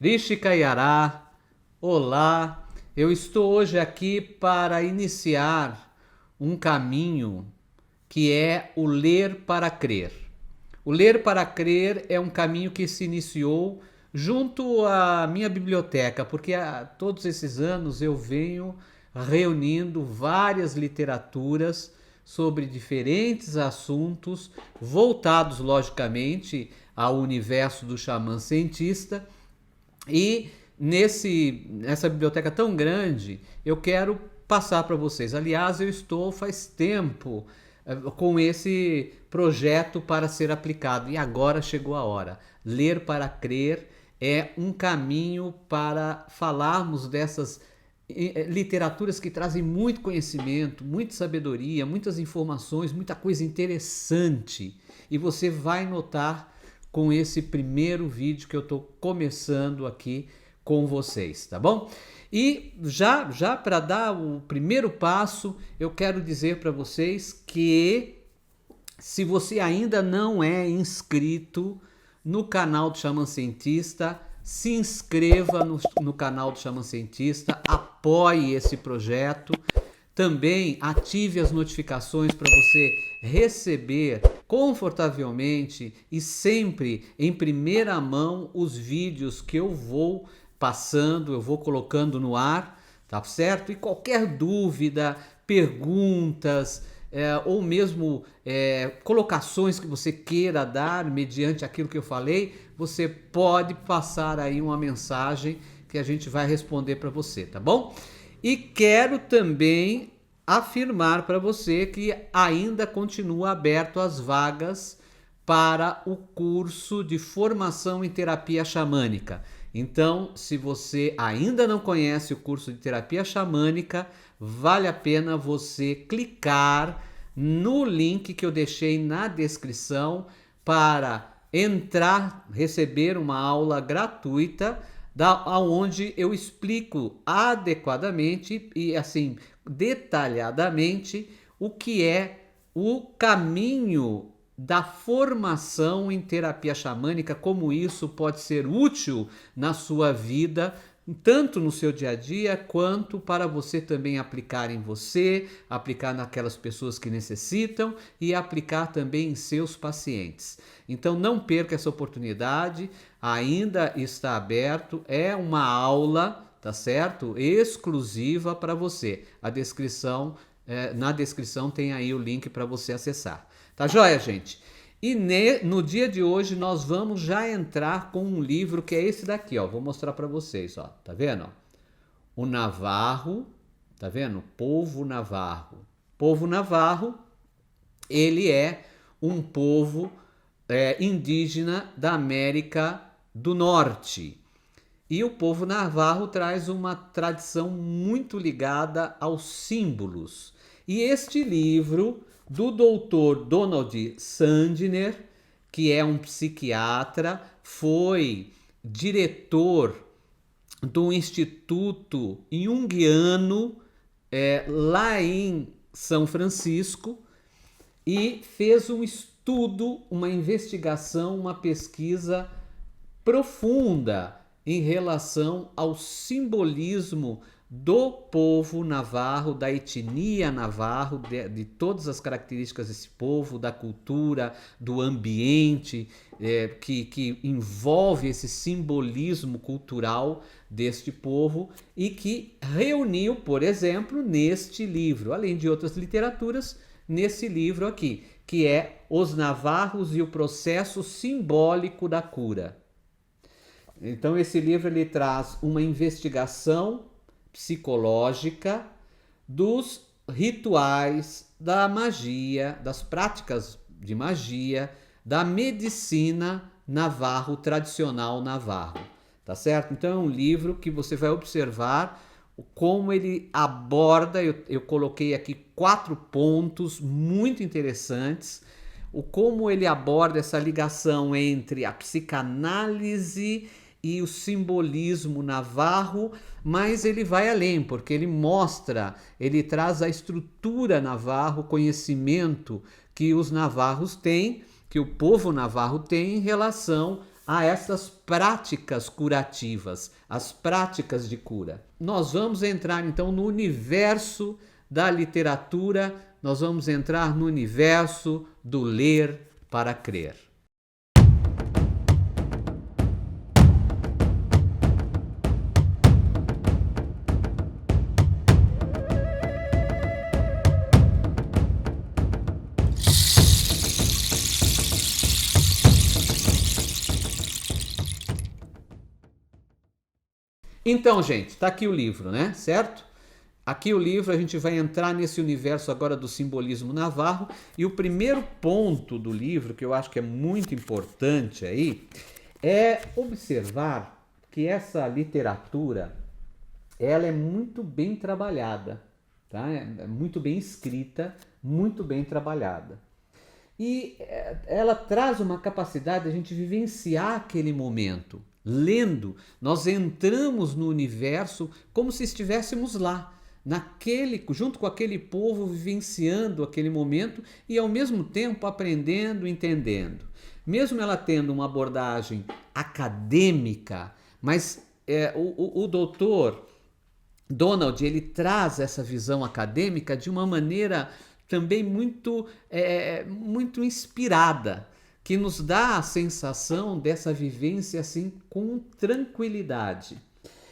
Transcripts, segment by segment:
Rishikayará, olá, eu estou hoje aqui para iniciar um caminho que é o ler para crer. O ler para crer é um caminho que se iniciou junto à minha biblioteca, porque há todos esses anos eu venho reunindo várias literaturas sobre diferentes assuntos, voltados logicamente ao universo do xamã cientista. E nessa biblioteca tão grande, eu quero passar para vocês. Aliás, eu estou faz tempo com esse projeto para ser aplicado e agora chegou a hora. Ler para crer é um caminho para falarmos dessas literaturas que trazem muito conhecimento, muita sabedoria, muitas informações, muita coisa interessante. E você vai notar com esse primeiro vídeo que eu estou começando aqui com vocês, tá bom? E já para dar o primeiro passo, eu quero dizer para vocês que se você ainda não é inscrito no canal do Xamã Cientista, se inscreva no canal do Xamã Cientista, apoie esse projeto. Também ative as notificações para você receber confortavelmente e sempre em primeira mão os vídeos que eu vou passando, eu vou colocando no ar, tá certo? E qualquer dúvida, perguntas, ou mesmo colocações que você queira dar mediante aquilo que eu falei, você pode passar aí uma mensagem que a gente vai responder para você, tá bom? E quero também afirmar para você que ainda continua aberto as vagas para o curso de formação em terapia xamânica. Então, se você ainda não conhece o curso de terapia xamânica, vale a pena você clicar no link que eu deixei na descrição para entrar, receber uma aula gratuita onde eu explico adequadamente e assim detalhadamente o que é o caminho da formação em terapia xamânica, como isso pode ser útil na sua vida, tanto no seu dia a dia, quanto para você também aplicar em você, aplicar naquelas pessoas que necessitam e aplicar também em seus pacientes. Então não perca essa oportunidade, ainda está aberto, é uma aula, tá certo? Exclusiva para você. Na descrição tem aí o link para você acessar. Tá joia, gente? E no dia de hoje nós vamos já entrar com um livro que é esse daqui, ó. Vou mostrar para vocês, ó. Tá vendo? O Navarro, tá vendo? Povo Navarro. Povo Navarro, ele é um povo indígena da América do Norte. E o povo navarro traz uma tradição muito ligada aos símbolos. E este livro do doutor Donald Sandner, que é um psiquiatra, foi diretor do Instituto Jungiano lá em São Francisco e fez um estudo, uma investigação, uma pesquisa profunda em relação ao simbolismo do povo navarro, da etnia navarro, de todas as características desse povo, da cultura, do ambiente que envolve esse simbolismo cultural deste povo e que reuniu, por exemplo, neste livro, além de outras literaturas, nesse livro aqui, que é Os Navarros e o Processo Simbólico da Cura. Então esse livro ele traz uma investigação psicológica dos rituais, da magia, das práticas de magia, da medicina navarro, tradicional navarro, tá certo? Então é um livro que você vai observar como ele aborda, eu coloquei aqui 4 pontos muito interessantes, como ele aborda essa ligação entre a psicanálise e o simbolismo navarro, mas ele vai além, porque ele mostra, ele traz a estrutura navarro, conhecimento que os navarros têm, que o povo navarro tem em relação a essas práticas curativas, as práticas de cura. Nós vamos entrar então no universo da literatura, nós vamos entrar no universo do ler para crer. Então, gente, tá aqui o livro, né? Certo? Aqui o livro, a gente vai entrar nesse universo agora do simbolismo navarro, e o primeiro ponto do livro, que eu acho que é muito importante aí, é observar que essa literatura, ela é muito bem trabalhada, tá? É muito bem escrita, muito bem trabalhada. E ela traz uma capacidade de a gente vivenciar aquele momento. Lendo, nós entramos no universo como se estivéssemos lá, junto com aquele povo, vivenciando aquele momento e ao mesmo tempo aprendendo, entendendo. Mesmo ela tendo uma abordagem acadêmica, mas o doutor Donald, ele traz essa visão acadêmica de uma maneira também muito inspirada, que nos dá a sensação dessa vivência assim com tranquilidade.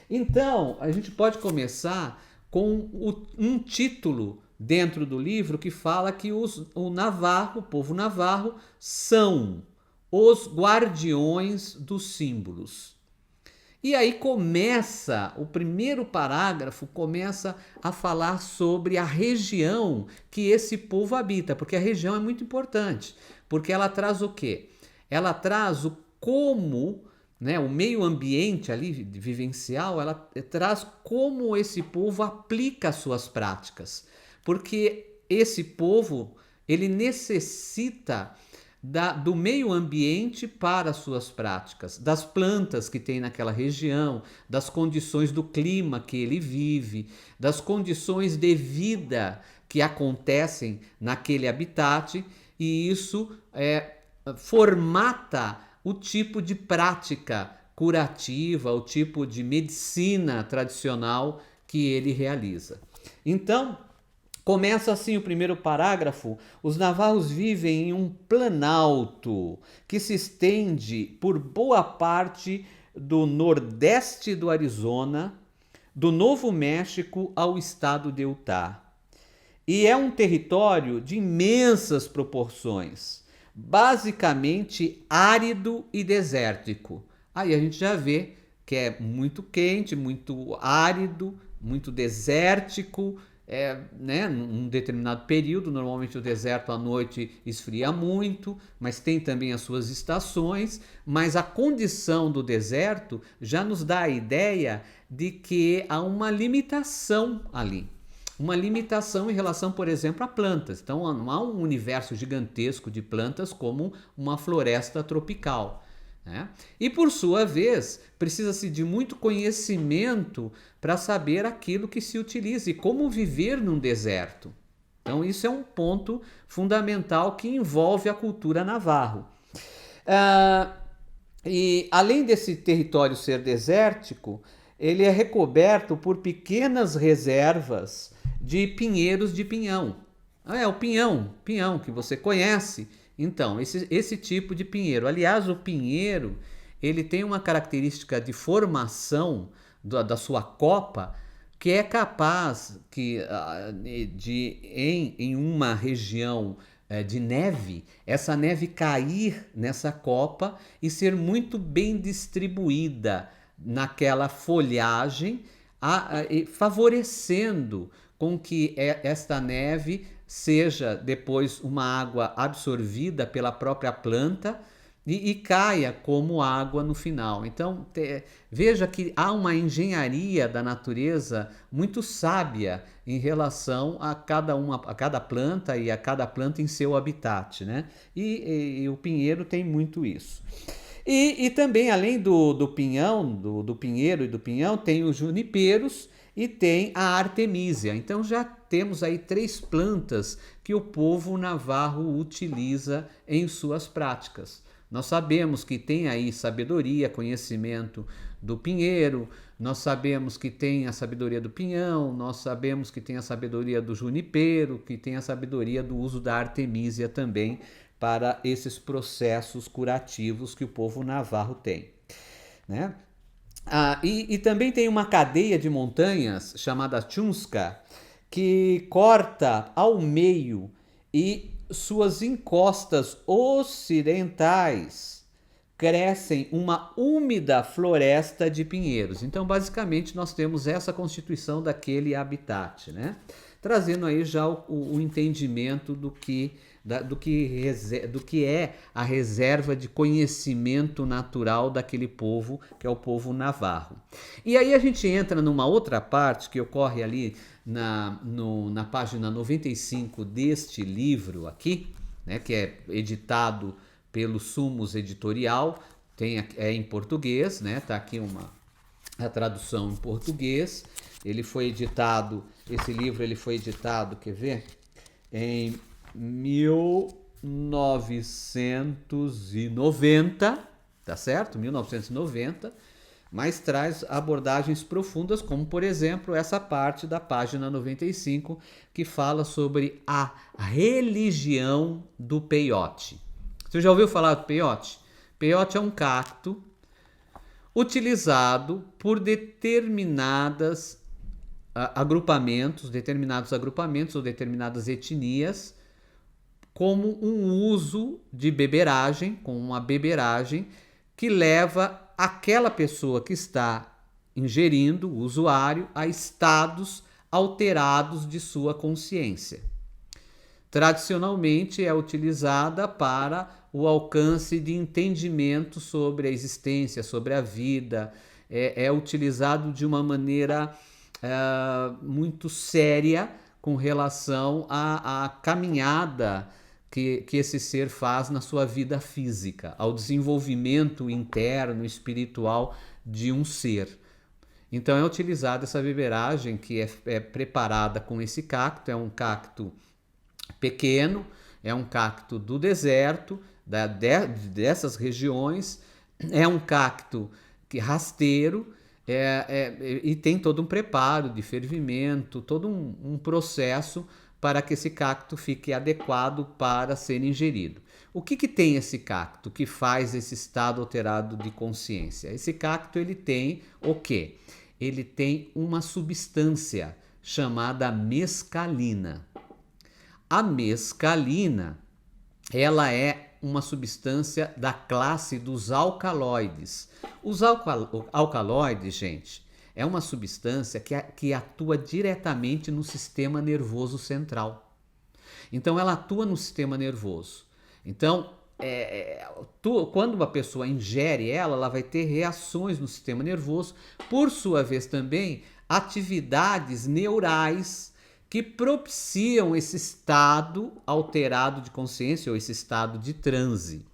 Então, a gente pode começar com um título dentro do livro que fala que o povo navarro, são os guardiões dos símbolos. E aí o primeiro parágrafo começa a falar sobre a região que esse povo habita, porque a região é muito importante, porque ela traz o quê? Ela traz o como, né, o meio ambiente ali vivencial, ela traz como esse povo aplica as suas práticas, porque esse povo, ele necessita do meio ambiente para as suas práticas, das plantas que tem naquela região, das condições do clima que ele vive, das condições de vida que acontecem naquele habitat, e isso formata o tipo de prática curativa, o tipo de medicina tradicional que ele realiza. Então, começa assim o primeiro parágrafo: os navarros vivem em um planalto que se estende por boa parte do nordeste do Arizona, do Novo México ao estado de Utah. E é um território de imensas proporções, basicamente árido e desértico. Aí a gente já vê que é muito quente, muito árido, muito desértico. Né, num determinado período, normalmente o deserto à noite esfria muito, mas tem também as suas estações, mas a condição do deserto já nos dá a ideia de que há uma limitação ali. Uma limitação em relação, por exemplo, a plantas. Então não há um universo gigantesco de plantas como uma floresta tropical. Né? E por sua vez, precisa-se de muito conhecimento para saber aquilo que se utiliza e como viver num deserto. Então isso é um ponto fundamental que envolve a cultura navarro. E além desse território ser desértico, ele é recoberto por pequenas reservas de pinheiros de pinhão. O pinhão que você conhece. Então, esse tipo de pinheiro. Aliás, o pinheiro, ele tem uma característica de formação da sua copa que é capaz em uma região de neve, essa neve cair nessa copa e ser muito bem distribuída naquela folhagem, favorecendo com que esta neve seja depois uma água absorvida pela própria planta e caia como água no final. Então veja que há uma engenharia da natureza muito sábia em relação a cada planta e a cada planta em seu habitat, né? E o pinheiro tem muito isso. E também, além do pinhão, do pinheiro e do pinhão, tem os juniperos e tem a artemísia. Então já temos aí 3 plantas que o povo navarro utiliza em suas práticas. Nós sabemos que tem aí sabedoria, conhecimento do pinheiro, nós sabemos que tem a sabedoria do pinhão, nós sabemos que tem a sabedoria do junipero, que tem a sabedoria do uso da artemísia também para esses processos curativos que o povo navarro tem, né? E também tem uma cadeia de montanhas chamada Chunska, que corta ao meio e suas encostas ocidentais crescem uma úmida floresta de pinheiros. Então, basicamente, nós temos essa constituição daquele habitat, né? Trazendo aí já o entendimento do que é a reserva de conhecimento natural daquele povo, que é o povo navarro. E aí a gente entra numa outra parte que ocorre ali na página 95 deste livro aqui, né, que é editado pelo Sumos Editorial, é em português, né? Tá aqui a tradução em português. Esse livro ele foi editado, quer ver? Em 1990, tá certo? 1990, mas traz abordagens profundas, como por exemplo essa parte da página 95 que fala sobre a religião do peiote. Você já ouviu falar do peiote? Peiote é um cacto utilizado por determinados agrupamentos ou determinadas etnias como um uso de beberagem, com uma beberagem que leva aquela pessoa que está ingerindo, o usuário, a estados alterados de sua consciência. Tradicionalmente é utilizada para o alcance de entendimento sobre a existência, sobre a vida, é utilizado de uma maneira muito séria com relação à caminhada que esse ser faz na sua vida física, ao desenvolvimento interno, espiritual de um ser. Então é utilizada essa beberagem que é preparada com esse cacto, é um cacto pequeno, é um cacto do deserto, dessas regiões, é um cacto rasteiro, e tem todo um preparo de fervimento, todo um processo para que esse cacto fique adequado para ser ingerido. O que tem esse cacto que faz esse estado alterado de consciência? Esse cacto ele tem o quê? Ele tem uma substância chamada mescalina. A mescalina, ela é uma substância da classe dos alcaloides. Os alcaloides, gente, é uma substância que atua diretamente no sistema nervoso central. Então, ela atua no sistema nervoso. Então, quando uma pessoa ingere ela vai ter reações no sistema nervoso, por sua vez também, atividades neurais que propiciam esse estado alterado de consciência ou esse estado de transe.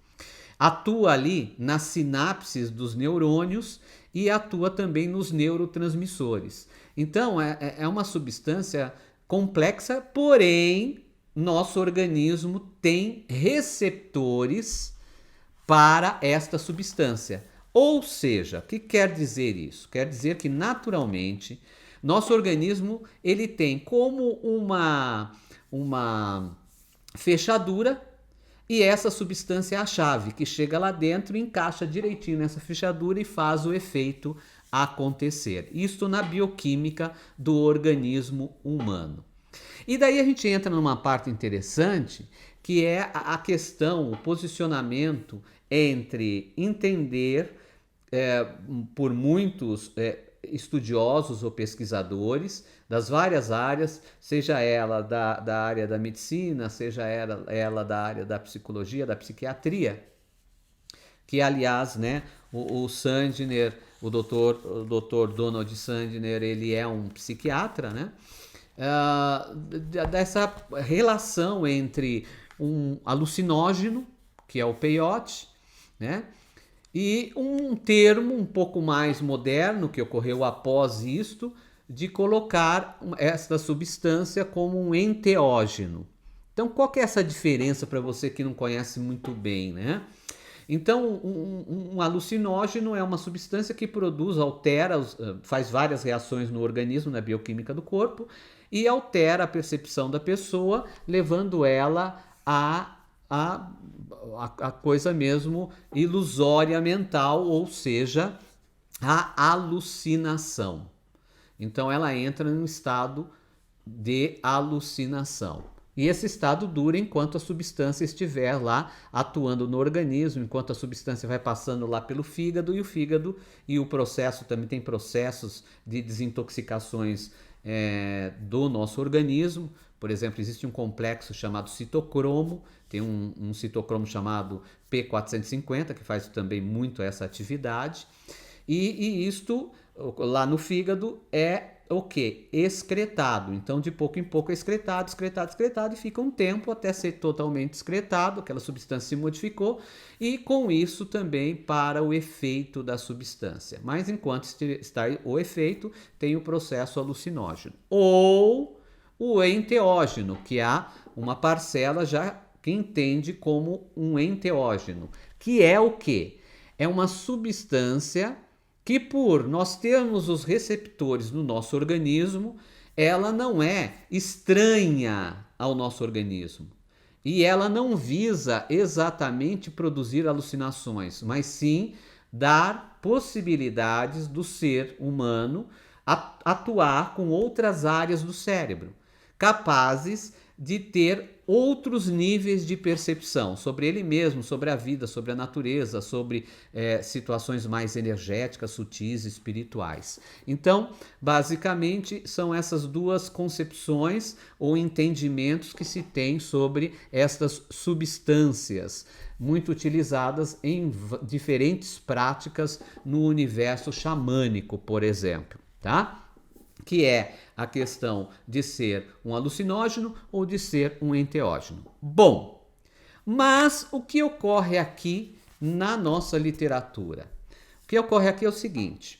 Atua ali nas sinapses dos neurônios e atua também nos neurotransmissores. Então, é uma substância complexa, porém, nosso organismo tem receptores para esta substância. Ou seja, o que quer dizer isso? Quer dizer que, naturalmente, nosso organismo ele tem como uma fechadura, e essa substância é a chave que chega lá dentro, encaixa direitinho nessa fechadura e faz o efeito acontecer. Isto na bioquímica do organismo humano. E daí a gente entra numa parte interessante, que é a questão, o posicionamento entre entender por muitos estudiosos ou pesquisadores das várias áreas, seja ela da área da medicina, seja ela da área da psicologia, da psiquiatria, que aliás, né, o Sandner, o doutor Donald Sandner, ele é um psiquiatra, né, dessa relação entre um alucinógeno, que é o peiote, né, e um termo um pouco mais moderno, que ocorreu após isto, de colocar esta substância como um enteógeno. Então, qual que é essa diferença para você que não conhece muito bem, né? Então, um alucinógeno é uma substância que produz, altera, faz várias reações no organismo, na bioquímica do corpo, e altera a percepção da pessoa, levando ela a coisa mesmo ilusória mental, ou seja, a alucinação. Então ela entra num estado de alucinação. E esse estado dura enquanto a substância estiver lá atuando no organismo, enquanto a substância vai passando lá pelo fígado, e o processo também tem processos de desintoxicações do nosso organismo. Por exemplo, existe um complexo chamado citocromo, tem um citocromo chamado P450, que faz também muito essa atividade. E isto lá no fígado é o que? Excretado. Então, de pouco em pouco é excretado, e fica um tempo até ser totalmente excretado, aquela substância se modificou, e com isso também para o efeito da substância. Mas enquanto está o efeito, tem o processo alucinógeno. Ou o enteógeno, que há uma parcela já que entende como um enteógeno, que é o quê? É uma substância que, por nós termos os receptores no nosso organismo, ela não é estranha ao nosso organismo. E ela não visa exatamente produzir alucinações, mas sim dar possibilidades do ser humano atuar com outras áreas do cérebro, capazes de ter outros níveis de percepção sobre ele mesmo, sobre a vida, sobre a natureza, sobre situações mais energéticas, sutis, espirituais. Então, basicamente, são essas duas concepções ou entendimentos que se tem sobre estas substâncias, muito utilizadas em diferentes práticas no universo xamânico, por exemplo, tá? Que é a questão de ser um alucinógeno ou de ser um enteógeno. Bom, mas o que ocorre aqui na nossa literatura? O que ocorre aqui é o seguinte: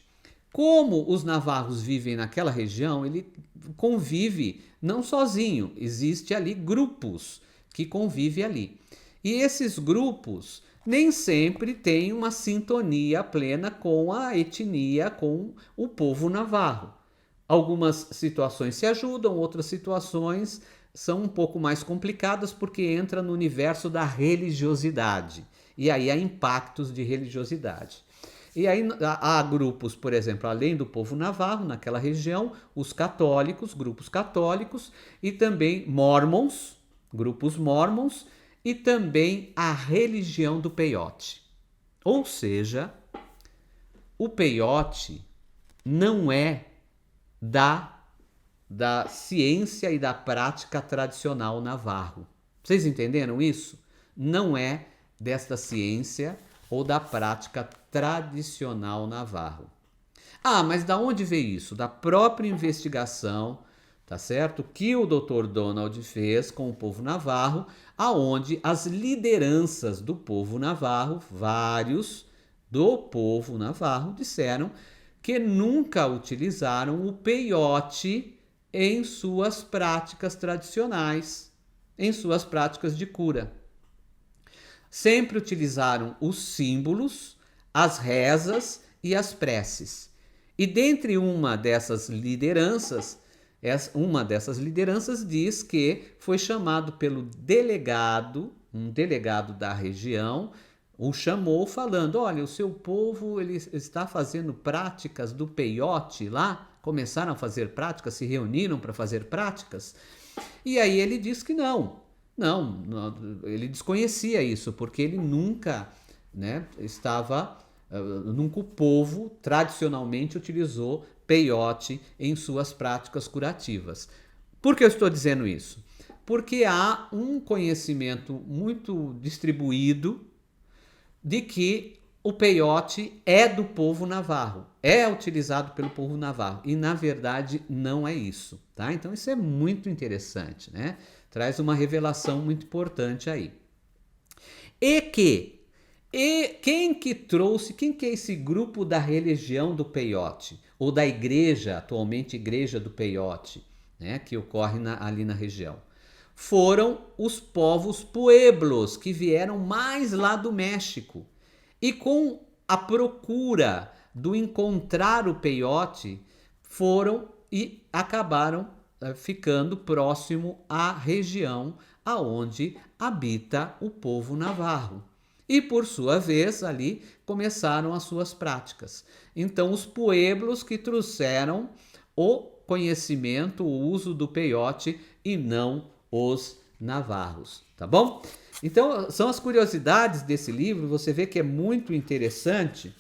como os navarros vivem naquela região, ele convive não sozinho, existe ali grupos que convivem ali. E esses grupos nem sempre têm uma sintonia plena com a etnia, com o povo navarro. Algumas situações se ajudam, outras situações são um pouco mais complicadas porque entra no universo da religiosidade. E aí há impactos de religiosidade. E aí há grupos, por exemplo, além do povo navarro, naquela região, os católicos, grupos católicos, e também mormons, grupos mormons, e também a religião do peiote. Ou seja, o peiote não é da ciência e da prática tradicional navarro. Vocês entenderam isso? Não é desta ciência ou da prática tradicional navarro. Ah, mas da onde veio isso? Da própria investigação, tá certo? Que o Dr. Donald fez com o povo navarro, aonde as lideranças do povo navarro, vários do povo navarro, disseram que nunca utilizaram o peiote em suas práticas tradicionais, em suas práticas de cura. Sempre utilizaram os símbolos, as rezas e as preces. E dentre uma dessas lideranças diz que foi chamado pelo delegado, um delegado da região, o chamou falando: olha, o seu povo ele está fazendo práticas do peiote lá, começaram a fazer práticas, se reuniram para fazer práticas. E aí ele diz que não, ele desconhecia isso, porque ele nunca, nunca o povo tradicionalmente utilizou peiote em suas práticas curativas. Por que eu estou dizendo isso? Porque há um conhecimento muito distribuído de que o peiote é do povo navarro, é utilizado pelo povo navarro, e na verdade não é isso, tá? Então isso é muito interessante, né? Traz uma revelação muito importante aí. E quem que é esse grupo da religião do peiote, ou da igreja, atualmente igreja do peiote, né, que ocorre ali na região? Foram os povos pueblos, que vieram mais lá do México. E com a procura do encontrar o peiote, foram e acabaram ficando próximo à região aonde habita o povo navarro. E por sua vez ali começaram as suas práticas. Então os pueblos que trouxeram o conhecimento, o uso do peiote e não os navarros, tá bom? Então são as curiosidades desse livro, você vê que é muito interessante.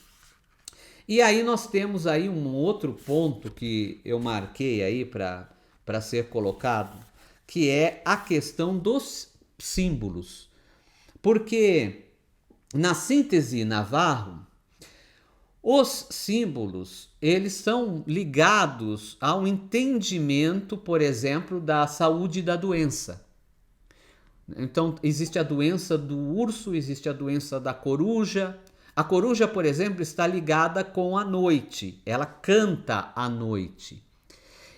E aí nós temos aí um outro ponto que eu marquei aí para ser colocado, que é a questão dos símbolos. Porque na síntese navarro, os símbolos, eles são ligados ao entendimento, por exemplo, da saúde e da doença. Então, existe a doença do urso, existe a doença da coruja. A coruja, por exemplo, está ligada com a noite. Ela canta à noite.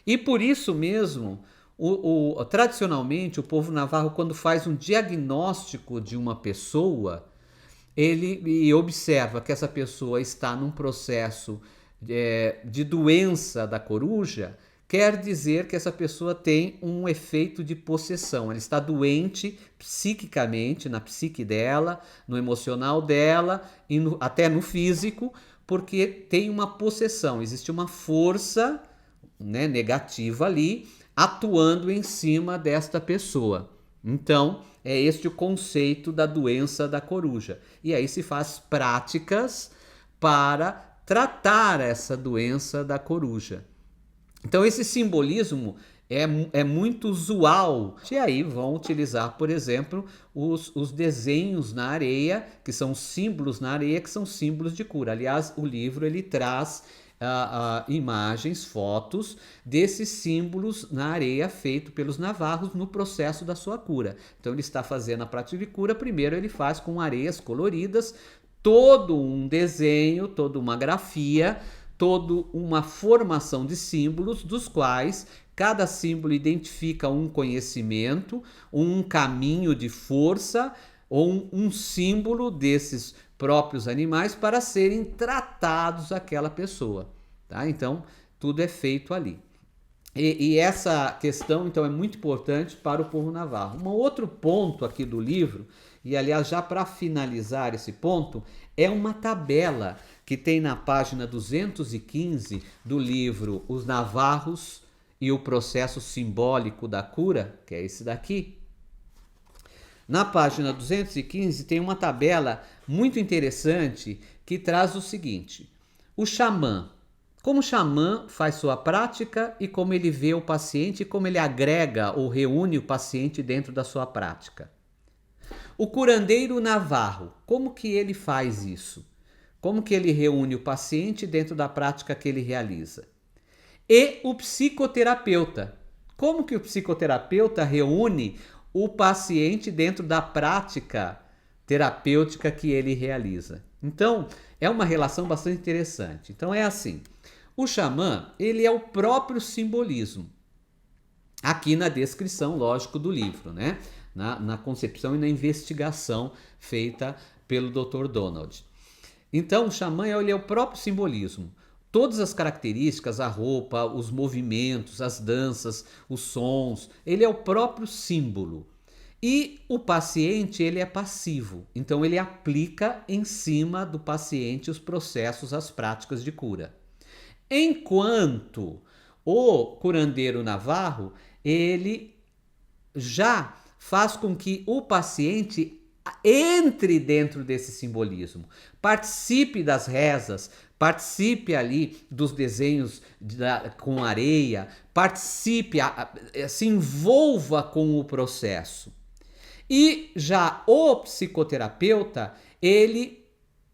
E por isso mesmo, tradicionalmente, o povo navarro, quando faz um diagnóstico de uma pessoa, ele observa que essa pessoa está num processo de doença da coruja, quer dizer que essa pessoa tem um efeito de possessão. Ela está doente psiquicamente, na psique dela, no emocional dela e até no físico, porque tem uma possessão, existe uma força, né, negativa ali, atuando em cima desta pessoa. Então, é este o conceito da doença da coruja. E aí se faz práticas para tratar essa doença da coruja. Então esse simbolismo é muito usual. E aí vão utilizar, por exemplo, os desenhos na areia, que são símbolos na areia, que são símbolos de cura. Aliás, o livro ele traz imagens, fotos desses símbolos na areia feito pelos navarros no processo da sua cura. Então ele está fazendo a prática de cura, primeiro ele faz com areias coloridas, todo um desenho, toda uma grafia, toda uma formação de símbolos, dos quais cada símbolo identifica um conhecimento, um caminho de força ou um símbolo desses próprios animais para serem tratados aquela pessoa, tá? Então, tudo é feito ali. E essa questão, então, é muito importante para o povo navarro. Um outro ponto aqui do livro, e aliás, já para finalizar esse ponto, é uma tabela que tem na página 215 do livro Os Navarros e o Processo Simbólico da Cura, que é esse daqui. Na página 215 tem uma tabela muito interessante que traz o seguinte: o xamã, como o xamã faz sua prática e como ele vê o paciente e como ele agrega ou reúne o paciente dentro da sua prática. O curandeiro navarro, como que ele faz isso? Como que ele reúne o paciente dentro da prática que ele realiza? E o psicoterapeuta, como que o psicoterapeuta reúne o paciente dentro da prática terapêutica que ele realiza? Então, é uma relação bastante interessante. Então é assim, o xamã, ele é o próprio simbolismo. Aqui na descrição, lógico, do livro, né? Na concepção e na investigação feita pelo Dr. Donald. Então, o xamã ele é o próprio simbolismo. Todas as características, a roupa, os movimentos, as danças, os sons, ele é o próprio símbolo. E o paciente, ele é passivo. Então, ele aplica em cima do paciente os processos, as práticas de cura. Enquanto o curandeiro navarro, ele já faz com que o paciente entre dentro desse simbolismo, participe das rezas, participe ali dos desenhos com areia, participe, se envolva com o processo. E já o psicoterapeuta, ele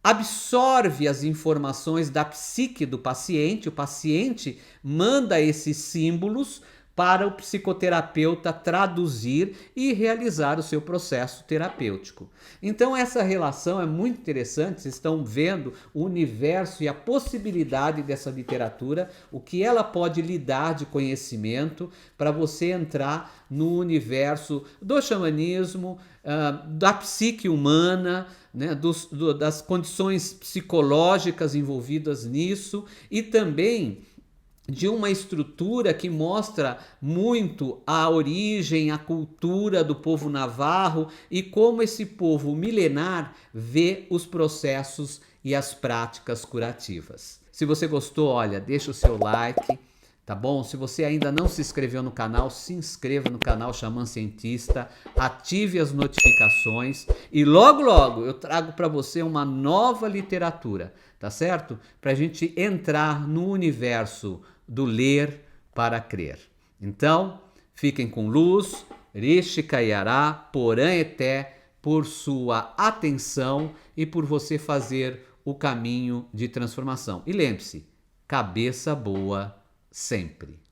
absorve as informações da psique do paciente, o paciente manda esses símbolos para o psicoterapeuta traduzir e realizar o seu processo terapêutico. Então essa relação é muito interessante, vocês estão vendo o universo e a possibilidade dessa literatura, o que ela pode lhe dar de conhecimento para você entrar no universo do xamanismo, da psique humana, né, das condições psicológicas envolvidas nisso e também de uma estrutura que mostra muito a origem, a cultura do povo navarro e como esse povo milenar vê os processos e as práticas curativas. Se você gostou, olha, deixa o seu like, tá bom? Se você ainda não se inscreveu no canal, se inscreva no canal Xamã Cientista, ative as notificações e logo logo eu trago para você uma nova literatura, tá certo? Para a gente entrar no universo do ler para crer. Então, fiquem com luz, Rishi Kayará, Porã Eté, por sua atenção e por você fazer o caminho de transformação. E lembre-se, cabeça boa sempre.